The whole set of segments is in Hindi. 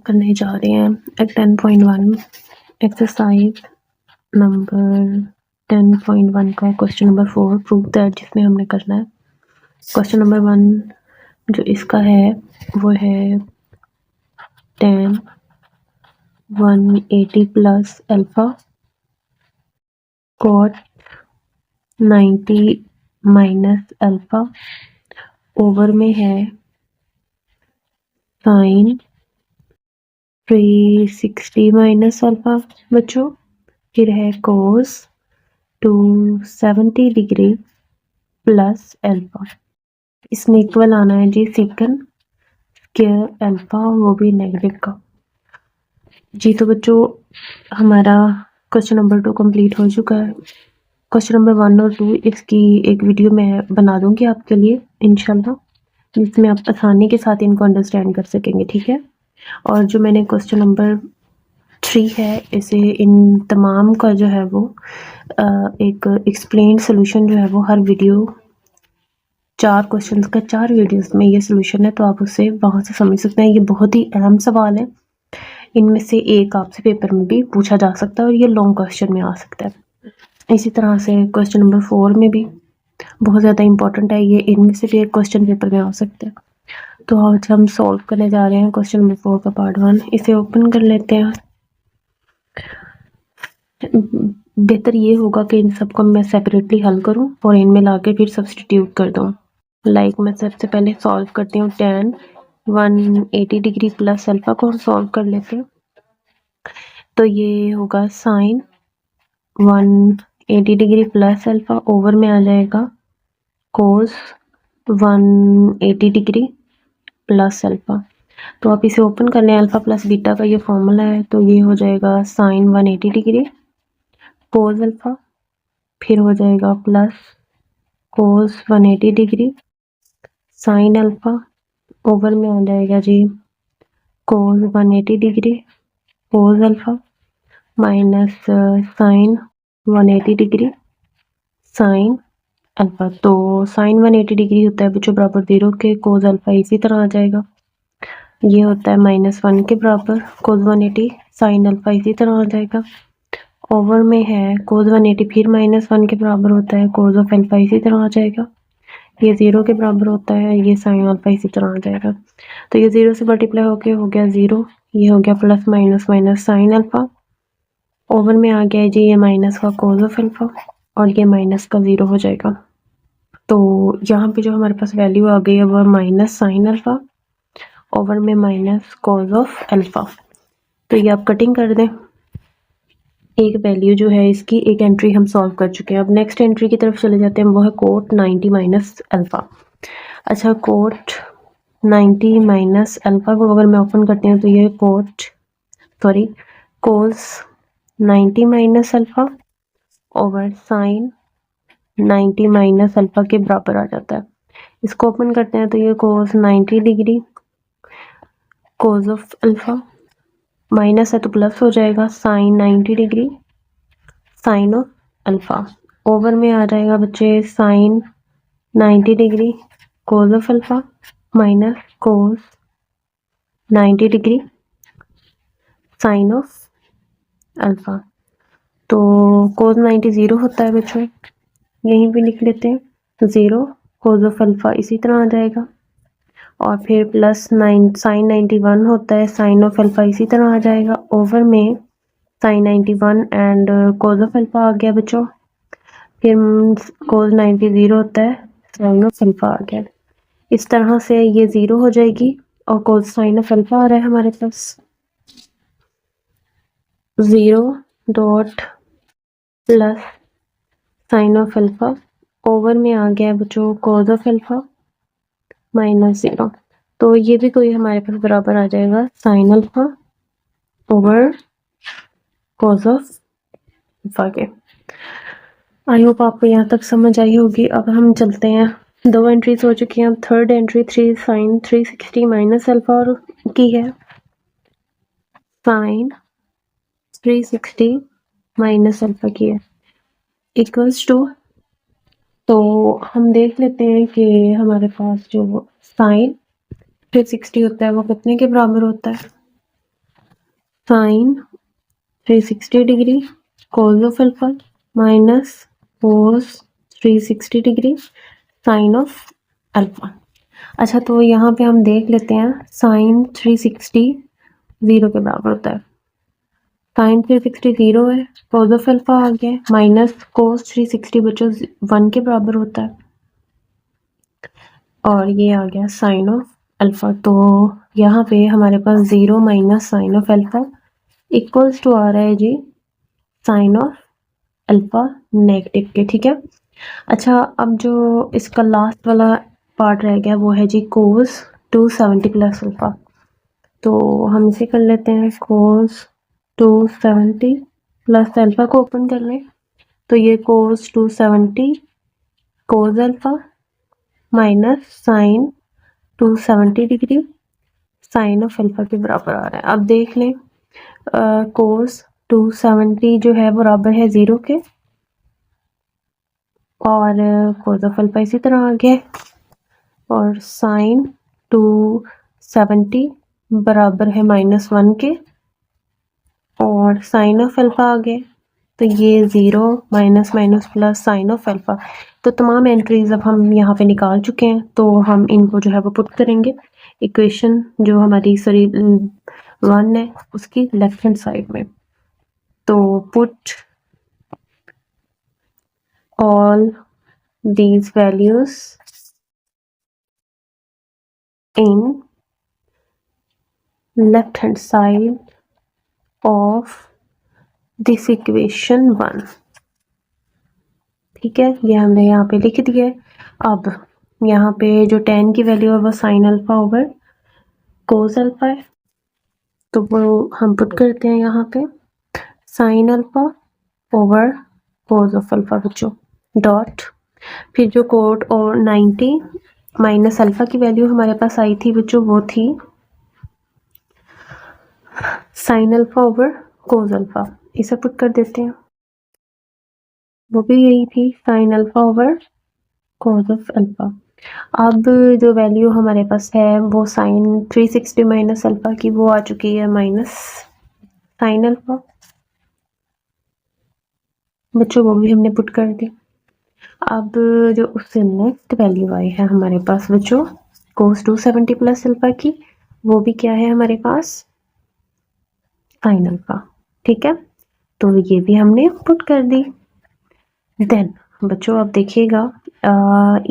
करने जा रहे हैं 10.1 एक्सरसाइज नंबर 10.1 का क्वेश्चन नंबर 4 प्रूव दैट, जिसमें हमने करना है क्वेश्चन नंबर 1 जो इसका है वो है tan 180 plus alpha cot 90 minus alpha over में है sin 360 माइनस अल्फा बच्चों, फिर है cos 270 डिग्री प्लस अल्फा। इसमें इक्वल आना है जी सेकंड स्क्वायर अल्फा, वो भी नेगेटिव का। जी तो बच्चों हमारा क्वेश्चन नंबर 2 कंप्लीट हो चुका है। क्वेश्चन नंबर 1 और 2 इसकी एक वीडियो मैं बना दूंगी आपके लिए इंशाल्लाह, जिसमें आप आसानी के साथ इनको अंडरस्टैंड कर सकेंगे, ठीक है। और जो मैंने क्वेश्चन नंबर 3 है इसे इन तमाम का जो है वो एक एक्सप्लेन सोल्यूशन जो है वो हर वीडियो 4 क्वेश्चंस का 4 वीडियोस में ये सोल्यूशन है, तो आप उसे वहाँ से समझ सकते हैं। ये बहुत ही अहम सवाल है, इनमें से एक आपसे पेपर में भी पूछा जा सकता है और ये लॉन्ग क्वेश्चन में आ सकता है। इसी तरह से क्वेश्चन नंबर 4 में भी बहुत ज़्यादा इंपॉर्टेंट है ये, इनमें से भी एक क्वेश्चन पेपर में आ सकता है। तो आज हम सॉल्व करने जा रहे हैं क्वेश्चन नंबर 4 का पार्ट 1। इसे ओपन कर लेते हैं। बेहतर ये होगा कि इन सबको मैं सेपरेटली हल करूं और इनमें लाके फिर सब्स्टिट्यूट कर दूं। लाइक मैं सबसे पहले सॉल्व करती हूँ tan 180 डिग्री प्लस अल्फा को सॉल्व कर लेते हैं। तो ये होगा sin 180 degree plus alpha over में आ जाएगा cos 180 डिग्री प्लस अल्फा। तो आप इसे ओपन कर लें, अल्फा प्लस बीटा का ये फॉर्मूला है, तो ये हो जाएगा sin 180 डिग्री cos अल्फा, फिर हो जाएगा plus cos 180 degree sin alpha over में आ जाएगा जी cos 180 degree cos alpha minus sin 180 degree sin alpha. तो sin 180 डिग्री होता है बच्चों बराबर 0 के, cos अल्फा इसी तरह आ जाएगा, ये होता है -1 के बराबर cos 180 sin अल्फा इसी तरह आ जाएगा। ओवर में है cos 180 फिर -1 के बराबर होता है cos ऑफ अल्फा इसी तरह आ जाएगा, ये 0 के बराबर होता है, ये sin अल्फा इसी तरह आ जाएगा। तो ये 0 से मल्टीप्लाई होके हो गया 0, ये हो गया plus minus minus sin alpha over में आ गया जी ये माइनस का cos ऑफ अल्फा और ये माइनस का 0 हो जाएगा। तो यहाँ पे जो हमारे पास वैल्यू आ गई है वो माइनस sin अल्फा ओवर में माइनस cos ऑफ अल्फा। तो ये आप कटिंग कर दें, एक वैल्यू जो है इसकी एक एंट्री हम सॉल्व कर चुके हैं। अब नेक्स्ट एंट्री की तरफ चले जाते हैं, वो है cot 90 माइनस अल्फा। अच्छा cot 90 माइनस अल्फा को अगर मैं ओपन करती हूँ तो ये cos 90 minus alpha over sin 90 minus alpha के बराबर आ जाता है। इसको ओपन करते हैं तो ये cos 90 degree cos of alpha minus है तो प्लस हो जाएगा sin 90 degree sin of alpha over में आ जाएगा बच्चे sin 90 degree cos of alpha minus cos 90 degree sin of alpha. तो cos 90 0 होता है बच्चों, यहीं पे लिख लेते हैं, 0 cos ऑफ अल्फा इसी तरह आ जाएगा और फिर प्लस 9 sin 91 होता है, sin ऑफ अल्फा इसी तरह आ जाएगा ओवर में sin 91 and cos of alpha आ गया बच्चों, फिर cos 90 0 होता है, sin ऑफ अल्फा आ गया। इस तरह से ये 0 हो जाएगी और cos sin ऑफ अल्फा आ रहा है हमारे पास 0 dot plus sin of alpha over में आ गया बच्चों cos ऑफ अल्फा माइनस 0। तो ये भी कोई हमारे पास बराबर आ जाएगा sin alpha over cos of alpha के। आई होप आपको यहाँ तक समझ आई होगी। अब हम चलते हैं, 2 एंट्रीज हो चुकी हैं, अब third entry 3 sin 360 minus alpha और की है sin 360 माइनस अल्फा की है इक्वल्स टू, तो हम देख लेते हैं कि हमारे पास जो sin 360 होता है वो कितने के बराबर होता है। Sine 360 degree cos of alpha minus cos 360 degree sine of alpha. अच्छा, तो यहाँ पे हम देख लेते हैं साइन 360 0 के बराबर होता है, साइन 360 0 है, कोस ऑफ अल्फा आ गया माइनस कोस 360 बच्चों 1 के बराबर होता है, और ये आ गया साइन ऑफ अल्फा। तो यहाँ पे हमारे पास 0 minus sine of alpha equals to आ रहा है जी साइन ऑफ अल्फा नेगेटिव के। ठीक है। अच्छा, अब जो इसका लास्ट वाला पार्ट रह गया वो है जी कोस 270 प्लस अल्फा। तो हम इसे कर लेते हैं, कोस 270 प्लस अल्फा को ओपन कर लें, तो ये cos 270 cos alpha minus sine 270 degree sine of alpha के बराबर आ रहा है। अब देख लें, कोस 270 जो है बराबर है 0 के, और कोस ऑफ अल्फा इसी तरह आ गया, और साइन 270 बराबर है -1 के, और साइन ऑफ अल्फा आ गया, तो ये 0 minus minus plus sign of alpha. तो तमाम एंट्रीज अब हम यहाँ पे निकाल चुके हैं, तो हम इनको जो है वो पुट करेंगे इक्वेशन जो हमारी 1 है उसकी लेफ्ट हैंड साइड में। तो put all these values in left hand side of this equation 1। ठीक है, ये हमने यहाँ पे लिख दिया है। अब यहाँ पे जो tan की वैल्यू है वो sine alpha over cos alpha है, तो वो हम पुट करते हैं यहाँ पे sine alpha over cos of alpha बच्चों डॉट, फिर जो कोट और 90 माइनस अल्फा की वैल्यू हमारे पास आई थी बच्चों वो थी sine alpha over cos alpha, इसे पुट कर देते हैं, वो भी यही थी sine alpha over cos of alpha. अब जो वैल्यू हमारे पास है वो साइन 360 माइनस अल्फा की वो आ चुकी है माइनस साइन अल्फा बच्चों, वो भी हमने पुट कर दी। अब जो उससे नेक्स्ट वैल्यू आई है हमारे पास बच्चों कोस 270 प्लस अल्फा की, वो भी क्या है हमारे पास साइन अल्फा। ठीक है, तो ये भी हमने पुट कर दी। देन बच्चों अब देखिएगा,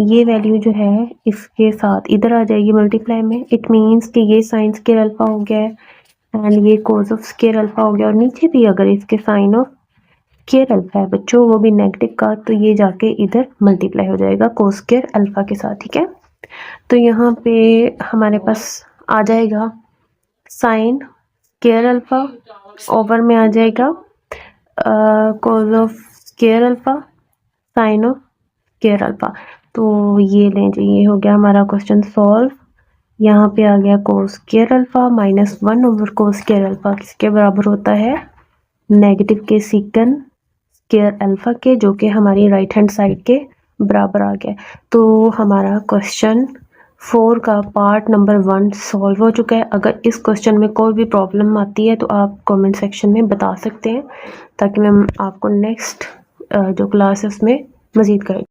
ये वैल्यू जो है इसके साथ इधर आ जाएगी मल्टीप्लाई में, इट मीन्स कि ये साइन स्क्वायर अल्फा हो गया है एंड ये कोस ऑफ स्क्वायर अल्फा हो गया, और नीचे भी अगर इसके साइन ऑफ स्क्वायर अल्फा है बच्चों वो भी नेगेटिव का, तो ये जाके इधर मल्टीप्लाई हो जाएगा कोस स्क्वायर अल्फा के साथ। ठीक है, तो यहाँ पे हमारे पास आ जाएगा साइन स्क्वायर अल्फा ओवर में आ जाएगा cos of square alpha sign of square alpha. तो ये लें जी, ये हो गया हमारा क्वेश्चन सॉल्व। यहाँ पे आ गया cos square alpha -1 over cos square alpha किसके बराबर होता है नेगेटिव के सीकन स्क्वायर अल्फा के, जो कि हमारी राइट हैंड साइड के बराबर आ गया। तो हमारा क्वेश्चन 4 का पार्ट नंबर 1 सॉल्व हो चुका है। अगर इस क्वेश्चन में कोई भी प्रॉब्लम आती है तो आप कमेंट सेक्शन में बता सकते हैं, ताकि मैं आपको नेक्स्ट जो क्लास है उसमें मज़ीद करें।